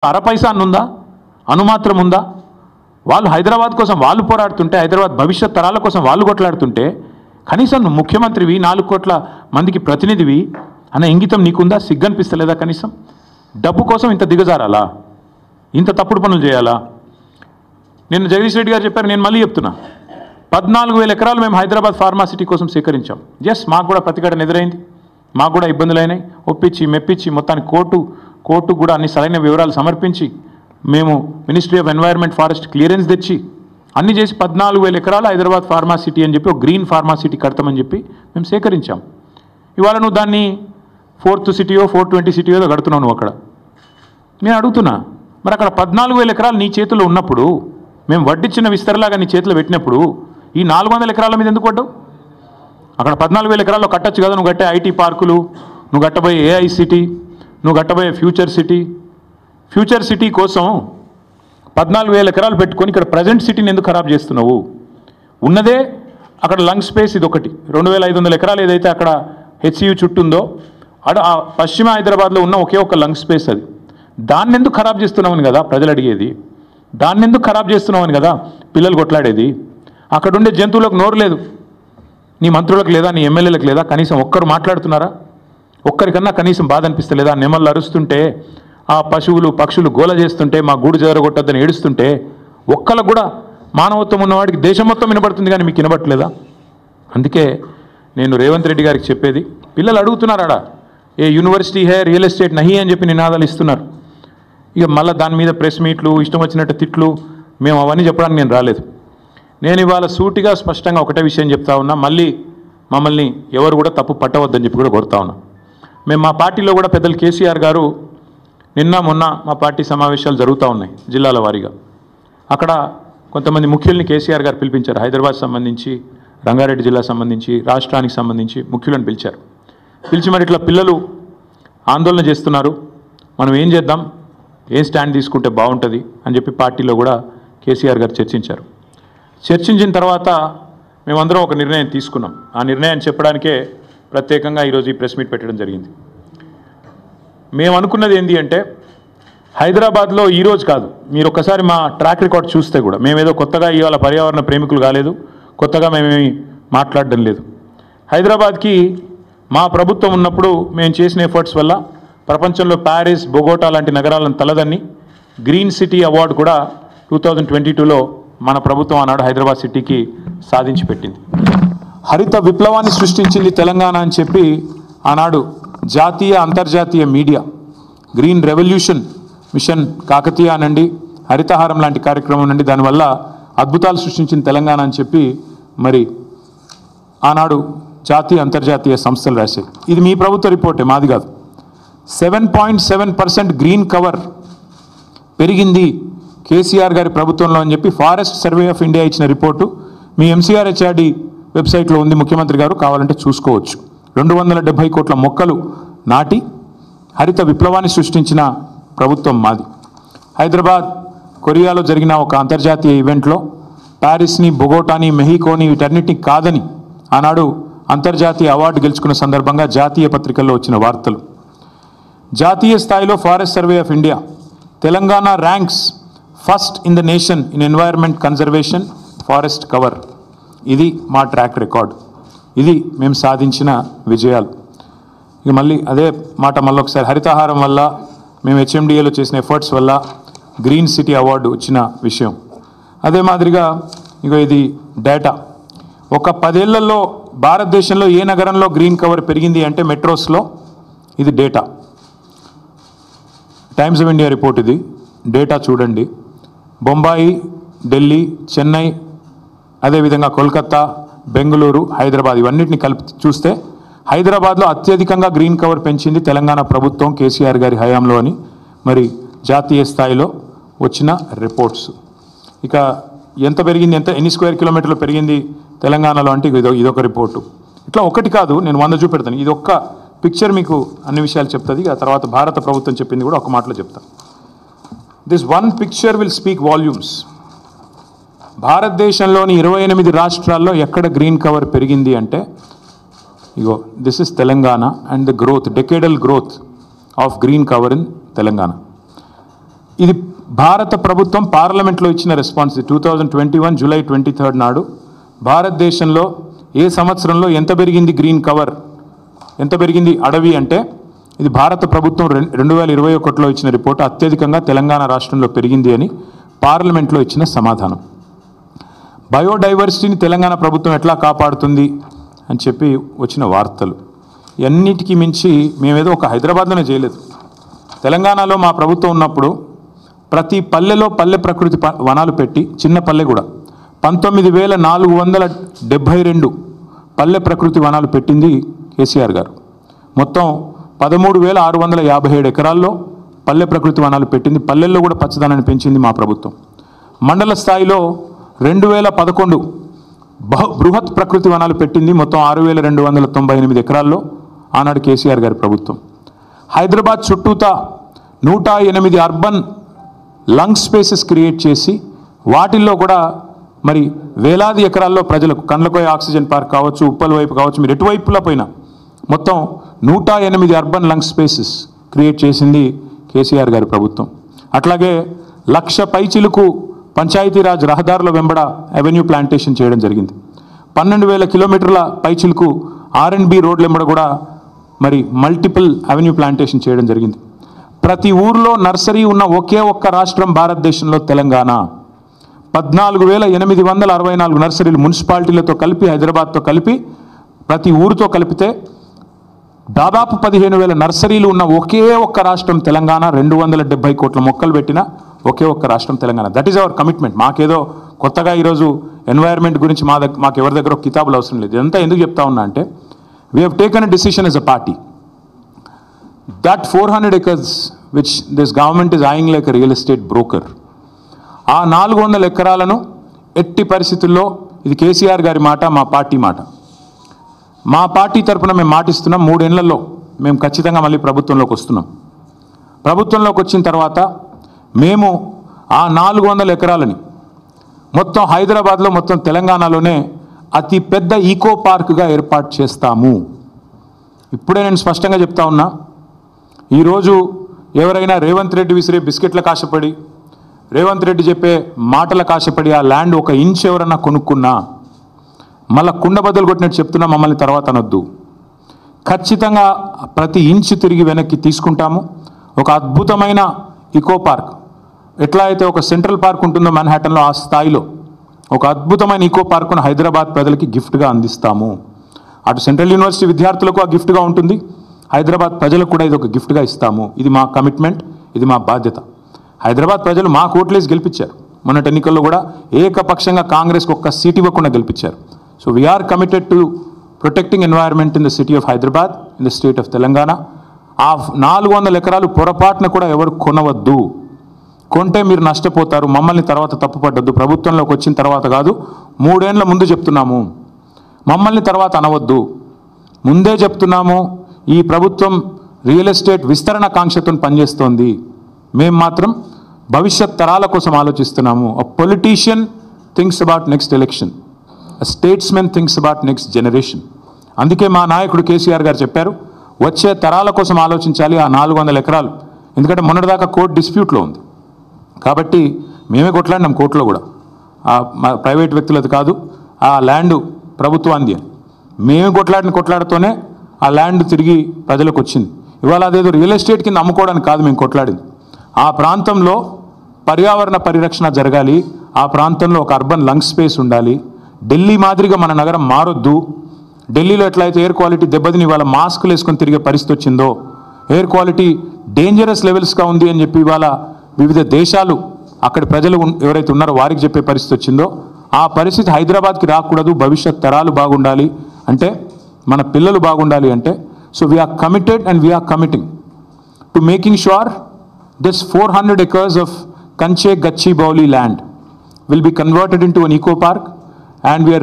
అరపైసా అన్నుందా, అనుమాత్రం ఉందా? వాళ్ళు హైదరాబాద్ కోసం వాళ్ళు పోరాడుతుంటే, హైదరాబాద్ భవిష్యత్ తరాల కోసం వాళ్ళు కొట్లాడుతుంటే, కనీసం నువ్వు ముఖ్యమంత్రివి, 4 కోట్ల మందికి ప్రతినిధివి అన్న ఇంగితం నీకుందా? సిగ్గనిపిస్తలేదా? కనీసం డబ్బు కోసం ఇంత దిగజారాలా, ఇంత తప్పుడు పనులు చేయాలా? నిన్న జగదీష్ రెడ్డి గారు చెప్పారు, నేను మళ్ళీ చెప్తున్నా, 14,000 ఎకరాలు మేము హైదరాబాద్ ఫార్మాసిటీ కోసం సేకరించాం. ఎస్, మాకు కూడా ప్రతిఘటన ఎదురైంది, మాకు కూడా ఇబ్బందులు అయినాయి. ఒప్పించి మెప్పించి మొత్తానికి కోర్టు కూడా అన్ని సరైన వివరాలు సమర్పించి మేము ministry of environment forest clearance తెచ్చి అన్ని చేసి 14,000 ఎకరాలు హైదరాబాద్ ఫార్మాసిటీ అని చెప్పి ఒక గ్రీన్ ఫార్మాసిటీ కడతామని చెప్పి మేము సేకరించాం. ఇవాళ నువ్వు దాన్ని 4th సిటీయో 420 సిటీయో కడుతున్నావు నువ్వు అక్కడ. నేను అడుగుతున్నా, మరి అక్కడ 14,000 ఎకరాలు నీ చేతిలో ఉన్నప్పుడు, మేము వడ్డిచ్చిన విస్తరలాగా నీ చేతిలో పెట్టినప్పుడు ఈ 400 ఎకరాల మీద ఎందుకు పడ్డావు? అక్కడ 14,000 ఎకరాల్లో కట్టచ్చు కదా. నువ్వు కట్టే ఐటీ పార్కులు, నువ్వు కట్టబోయే ఏఐ సిటీ, నువ్వు కట్టబోయే ఫ్యూచర్ సిటీ కోసం 14,000 ఎకరాలు పెట్టుకొని ఇక్కడ ప్రజెంట్ సిటీని ఎందుకు ఖరాబ్ చేస్తున్నావు? ఉన్నదే అక్కడ లంగ్ స్పేస్ ఇది ఒకటి, 2,500 ఎకరాలు ఏదైతే అక్కడ హెచ్సియు చుట్టూ ఉందో ఆ పశ్చిమ హైదరాబాద్లో ఉన్న ఒకే ఒక లంగ్ స్పేస్ అది. దాన్ని ఎందుకు ఖరాబ్ చేస్తున్నామని కదా ప్రజలు అడిగేది. దాన్ని ఎందుకు ఖరాబ్ చేస్తున్నామని కదా పిల్లలు కొట్లాడేది. అక్కడ ఉండే జంతువులకు నోరు లేదు, నీ మంత్రులకు లేదా, నీ ఎమ్మెల్యేలకు లేదా? కనీసం ఒక్కరు మాట్లాడుతున్నారా? ఒక్కరికన్నా కనీసం బాధ అనిపిస్తలేదా? నెమళ్ళు అరుస్తుంటే, ఆ పశువులు పక్షులు గోల చేస్తుంటే, మా గూడు జరగొట్టద్దని ఏడుస్తుంటే, ఒక్కలకు కూడా మానవత్వం ఉన్నవాడికి దేశం మొత్తం వినబడుతుంది, కానీ మీకు వినబట్టలేదా? అందుకే నేను రేవంత్ రెడ్డి గారికి చెప్పేది, పిల్లలు అడుగుతున్నారాడా, ఏ యూనివర్సిటీ హే, రియల్ ఎస్టేట్ నహి అని చెప్పి నినాదాలు ఇస్తున్నారు. ఇక మళ్ళీ దాని మీద ప్రెస్ మీట్లు, ఇష్టం వచ్చినట్టు తిట్లు, మేము అవన్నీ చెప్పడానికి నేను రాలేదు. నేను ఇవాళ సూటిగా స్పష్టంగా ఒకటే విషయం చెప్తా ఉన్నా, మళ్ళీ మమ్మల్ని ఎవరు కూడా తప్పు పట్టవద్దని చెప్పి కూడా కోరుతా ఉన్నా. మేము మా పార్టీలో కూడా పెద్దలు కేసీఆర్ గారు నిన్న మొన్న మా పార్టీ సమావేశాలు జరుగుతూ ఉన్నాయి జిల్లాల వారీగా. అక్కడ కొంతమంది ముఖ్యుల్ని కేసీఆర్ గారు పిలిపించారు. హైదరాబాద్ సంబంధించి, రంగారెడ్డి జిల్లా సంబంధించి, రాష్ట్రానికి సంబంధించి ముఖ్యులను పిలిచారు. పిలిచి మరి ఇట్లా పిల్లలు ఆందోళన చేస్తున్నారు, మనం ఏం చేద్దాం, ఏం స్టాండ్ తీసుకుంటే బాగుంటుంది అని చెప్పి పార్టీలో కూడా కేసీఆర్ గారు చర్చించారు. చర్చించిన తర్వాత మేమందరం ఒక నిర్ణయం తీసుకున్నాం. ఆ నిర్ణయాన్ని చెప్పడానికే ప్రత్యేకంగా ఈరోజు ఈ ప్రెస్ మీట్ పెట్టడం జరిగింది. మేము అనుకున్నది ఏంటి అంటే, హైదరాబాద్లో ఈరోజు కాదు, మీరు ఒక్కసారి మా ట్రాక్ రికార్డ్ చూస్తే కూడా, మేమేదో కొత్తగా ఇవాళ పర్యావరణ ప్రేమికులు కాలేదు, కొత్తగా మేమేమి మాట్లాడడం లేదు. హైదరాబాద్కి మా ప్రభుత్వం ఉన్నప్పుడు మేము చేసిన ఎఫర్ట్స్ వల్ల ప్రపంచంలో ప్యారిస్, బొగోటా లాంటి నగరాలను తలదన్ని గ్రీన్ సిటీ అవార్డు కూడా 2022లో మన ప్రభుత్వం ఆనాడు హైదరాబాద్ సిటీకి సాధించి పెట్టింది. హరిత విప్లవాన్ని సృష్టించింది తెలంగాణ అని చెప్పి ఆనాడు జాతీయ అంతర్జాతీయ media green revolution mission Kakatiya అనండి, హరితహారం లాంటి కార్యక్రమం నుండి దానివల్ల అద్భుతాలు సృష్టించిన తెలంగాణ అని చెప్పి మరి ఆనాడు జాతీయ అంతర్జాతీయ సంస్థలు రాశాయి. ఇది మీ ప్రభుత్వ రిపోర్టే, మాది కాదు. 7.7% గ్రీన్ కవర్ పెరిగింది కేసీఆర్ గారి ప్రభుత్వంలో అని చెప్పి ఫారెస్ట్ సర్వే ఆఫ్ ఇండియా ఇచ్చిన రిపోర్టు మీ MCRHRD వెబ్సైట్లో ఉంది, ముఖ్యమంత్రి గారు కావాలంటే చూసుకోవచ్చు. 270 కోట్ల మొక్కలు నాటి హరిత విప్లవాన్ని సృష్టించిన ప్రభుత్వం మాది. హైదరాబాద్, కొరియాలో జరిగిన ఒక అంతర్జాతీయ ఈవెంట్లో ప్యారిస్ని, బొగోటాని, మెహికోని వీటన్నిటిని కాదని ఆనాడు అంతర్జాతీయ అవార్డు గెలుచుకున్న సందర్భంగా జాతీయ పత్రికల్లో వచ్చిన వార్తలు. జాతీయ స్థాయిలో forest survey of India Telangana ranks first in the nation in environment conservation forest cover. ఇది మా ట్రాక్ రికార్డ్, ఇది మేము సాధించిన విజయాలు. ఇక మళ్ళీ అదే మాట మళ్ళొకసారి, హరితహారం వల్ల మేము HMDAలో చేసిన ఎఫర్ట్స్ వల్ల గ్రీన్ సిటీ అవార్డు వచ్చిన విషయం. అదే మాదిరిగా ఇక ఇది డేటా, ఒక 10 ఏళ్లలో భారతదేశంలో ఏ నగరంలో గ్రీన్ కవర్ పెరిగింది అంటే మెట్రోస్లో. ఇది data, times of India report, ఇది డేటా చూడండి. బొంబాయి, ఢిల్లీ, చెన్నై, అదేవిధంగా కోల్కతా, బెంగళూరు, హైదరాబాద్ ఇవన్నిటిని కలిపి చూస్తే హైదరాబాద్లో అత్యధికంగా గ్రీన్ కవర్ పెంచింది తెలంగాణ ప్రభుత్వం కేసీఆర్ గారి హయాంలో అని మరి జాతీయ స్థాయిలో వచ్చిన రిపోర్ట్స్. ఇక ఎంత పెరిగింది, ఎన్ని స్క్వేర్ కిలోమీటర్లు పెరిగింది తెలంగాణలో అంటే ఇదొక రిపోర్టు. ఇట్లా ఒకటి కాదు, నేను 100 చూపెడతాను. ఇది ఒక్క పిక్చర్ మీకు అన్ని విషయాలు చెప్తుంది. ఆ తర్వాత భారత ప్రభుత్వం చెప్పింది కూడా ఒక మాటలో చెప్తాను. This one picture will speak volumes. భారతదేశంలోని 28 రాష్ట్రాల్లో ఎక్కడ గ్రీన్ కవర్ పెరిగింది అంటే ఇగో this is Telangana and the growth, decadal growth of green cover in Telangana. ఇది భారత ప్రభుత్వం పార్లమెంట్లో ఇచ్చిన రెస్పాన్స్ 2021 జూలై 23 నాడు భారతదేశంలో ఏ సంవత్సరంలో ఎంత పెరిగింది గ్రీన్ కవర్, ఎంత పెరిగింది అడవి అంటే ఇది భారత ప్రభుత్వం 2021లో ఇచ్చిన రిపోర్టు. అత్యధికంగా తెలంగాణ రాష్ట్రంలో పెరిగింది అని పార్లమెంట్లో ఇచ్చిన సమాధానం. బయోడైవర్సిటీని తెలంగాణ ప్రభుత్వం ఎట్లా కాపాడుతుంది అని చెప్పి వచ్చిన వార్తలు. అన్నిటికీ మించి మేమేదో ఒక హైదరాబాద్లోనే చేయలేదు. తెలంగాణలో మా ప్రభుత్వం ఉన్నప్పుడు ప్రతి పల్లెలో పల్లె ప్రకృతి వనాలు పెట్టి, చిన్న పల్లె కూడా 19,472 పల్లె ప్రకృతి వనాలు పెట్టింది కేసీఆర్ గారు. మొత్తం 13,657 ఎకరాల్లో పల్లె ప్రకృతి వనాలు పెట్టింది. పల్లెల్లో కూడా పచ్చదనాన్ని పెంచింది మా ప్రభుత్వం. మండల స్థాయిలో 2011 బృహత్ ప్రకృతి వనాలు పెట్టింది. మొత్తం 6,298 ఎకరాల్లో ఆనాడు కేసీఆర్ గారి ప్రభుత్వం. హైదరాబాద్ చుట్టూతా 108 అర్బన్ లంగ్ స్పేసెస్ క్రియేట్ చేసి వాటిల్లో కూడా మరి వేలాది ఎకరాల్లో ప్రజలకు కండ్లకోయ ఆక్సిజన్ పార్క్ కావచ్చు, ఉప్పల్ వైపు కావచ్చు, మీరు ఎటువైపులా పోయినా మొత్తం 108 అర్బన్ లంగ్ స్పేసెస్ క్రియేట్ చేసింది కేసీఆర్ గారి ప్రభుత్వం. అట్లాగే 1,00,000 పైచిలుకు పంచాయతీరాజ్ రహదారుల వెంబడ అవెన్యూ ప్లాంటేషన్ చేయడం జరిగింది. 12,000 కిలోమీటర్ల పైచిలుకు R&B రోడ్ల వెంబడ కూడా మరి మల్టిపుల్ అవెన్యూ ప్లాంటేషన్ చేయడం జరిగింది. ప్రతి ఊర్లో నర్సరీ ఉన్న ఒకే ఒక్క రాష్ట్రం భారతదేశంలో తెలంగాణ. 14,864 నర్సరీలు మున్సిపాలిటీలతో కలిపి, హైదరాబాద్తో కలిపి, ప్రతి ఊరితో కలిపితే దాదాపు 15,000 నర్సరీలు ఉన్న ఒకే ఒక్క రాష్ట్రం తెలంగాణ. 270 కోట్ల మొక్కలు పెట్టిన ఒకే ఒక్క రాష్ట్రం Telangana. That is our commitment. మాకేదో కొత్తగా ఈరోజు ఎన్వైర్న్మెంట్ గురించి మాకు ఎవరి దగ్గర కితాబులు అవసరం లేదు. ఇదంతా ఎందుకు చెప్తా ఉన్నా అంటే we have taken a decision as a party that 400 acres which this government is eyeing like a real estate broker, ఆ 400 ఎకరాలను ఎట్టి పరిస్థితుల్లో, ఇది కేసీఆర్ గారి మాట, మా పార్టీ మాట, మా పార్టీ తరఫున మేము మాటిస్తున్నాం, 3 ఏళ్లలో మేము ఖచ్చితంగా మళ్ళీ ప్రభుత్వంలోకి వస్తున్నాం. ప్రభుత్వంలోకి వచ్చిన తర్వాత మేము ఆ 400 ఎకరాలని మొత్తం హైదరాబాద్లో, మొత్తం తెలంగాణలోనే అతి పెద్ద ఈకో పార్క్గా ఏర్పాటు చేస్తాము. ఇప్పుడే నేను స్పష్టంగా చెప్తా ఉన్నా, ఈరోజు ఎవరైనా రేవంత్ రెడ్డి విసిరే బిస్కెట్ల కాశపడి, రేవంత్ రెడ్డి చెప్పే మాటల కాశపడి ఆ ల్యాండ్ 1 ఇంచ్ ఎవరన్నా కొనుక్కున్నా మళ్ళీ కుండ బద్దలు కొట్టినట్టు చెప్తున్నా, మమ్మల్ని తర్వాత అనొద్దు. ఖచ్చితంగా ప్రతి ఇంచ్ తిరిగి వెనక్కి తీసుకుంటాము. ఒక అద్భుతమైన ఈకో పార్క్, ఎట్లా అయితే ఒక సెంట్రల్ పార్క్ ఉంటుందో మ్యాన్హాటన్లో, ఆ స్థాయిలో ఒక అద్భుతమైన ఈకో పార్కును హైదరాబాద్ ప్రజలకి గిఫ్ట్గా అందిస్తాము. అటు సెంట్రల్ యూనివర్సిటీ విద్యార్థులకు ఆ గిఫ్ట్గా ఉంటుంది, హైదరాబాద్ ప్రజలకు కూడా ఇది ఒక గిఫ్ట్గా ఇస్తాము. ఇది మా కమిట్మెంట్, ఇది మా బాధ్యత. హైదరాబాద్ ప్రజలు మా ఓట్లేసి గెలిపించారు. మొన్నటి ఎన్నికల్లో కూడా ఏకపక్షంగా కాంగ్రెస్కి 1 సీట్ ఇవ్వకుండా గెలిపించారు. So we're committed to protecting environment in the city of Hyderabad, in the state of Telangana. ఆ 400 ఎకరాలు పొరపాటున కూడా ఎవరు కొనవద్దు. కొంటే మీరు నష్టపోతారు. మమ్మల్ని తర్వాత తప్పుపడ్డద్దు. ప్రభుత్వంలోకి వచ్చిన తర్వాత కాదు, 3 ఏళ్ల ముందు చెప్తున్నాము. మమ్మల్ని తర్వాత అనవద్దు. ముందే చెప్తున్నాము, ఈ ప్రభుత్వం రియల్ ఎస్టేట్ విస్తరణ కాంక్షతో పనిచేస్తోంది. మేము మాత్రం భవిష్యత్ తరాల కోసం ఆలోచిస్తున్నాము. A politician thinks about next election, a statesmen thinks about next generation. అందుకే మా నాయకుడు కేసీఆర్ గారు చెప్పారు, వచ్చే తరాల కోసం ఆలోచించాలి. ఆ 400 ఎకరాలు, ఎందుకంటే మొన్నటిదాకా కోర్టు డిస్ప్యూట్లో ఉంది కాబట్టి మేమే కొట్లాడినాం కోర్టులో కూడా. ప్రైవేట్ వ్యక్తులది కాదు, ఆ ల్యాండ్ ప్రభుత్వాంది. మేమే కొట్లాడుతూనే ఆ ల్యాండ్ తిరిగి ప్రజలకు వచ్చింది. ఇవాళ అదేదో రియల్ ఎస్టేట్ కింద అమ్ముకోవడానికి కాదు మేము కొట్లాడింది. ఆ ప్రాంతంలో పర్యావరణ పరిరక్షణ జరగాలి. ఆ ప్రాంతంలో ఒక అర్బన్ లంగ్ స్పేస్ ఉండాలి. ఢిల్లీ మాదిరిగా మన నగరం మారొద్దు. ఢిల్లీలో ఎట్లయితే ఎయిర్ క్వాలిటీ దెబ్బతిని ఇవాళ మాస్కులు వేసుకొని తిరిగే పరిస్థితి వచ్చిందో, ఎయిర్ క్వాలిటీ డేంజరస్ లెవెల్స్గా ఉంది అని చెప్పి ఇవాళ వివిధ దేశాలు అక్కడి ప్రజలు ఎవరైతే ఉన్నారో వారికి చెప్పే పరిస్థితి వచ్చిందో, ఆ పరిస్థితి హైదరాబాద్కి రాకూడదు. భవిష్యత్ తరాలు బాగుండాలి అంటే, మన పిల్లలు బాగుండాలి అంటే, so we're committed and we're committing to making sure this 400 acres of Kanche Gachibowli land will be converted into an eco park, and we are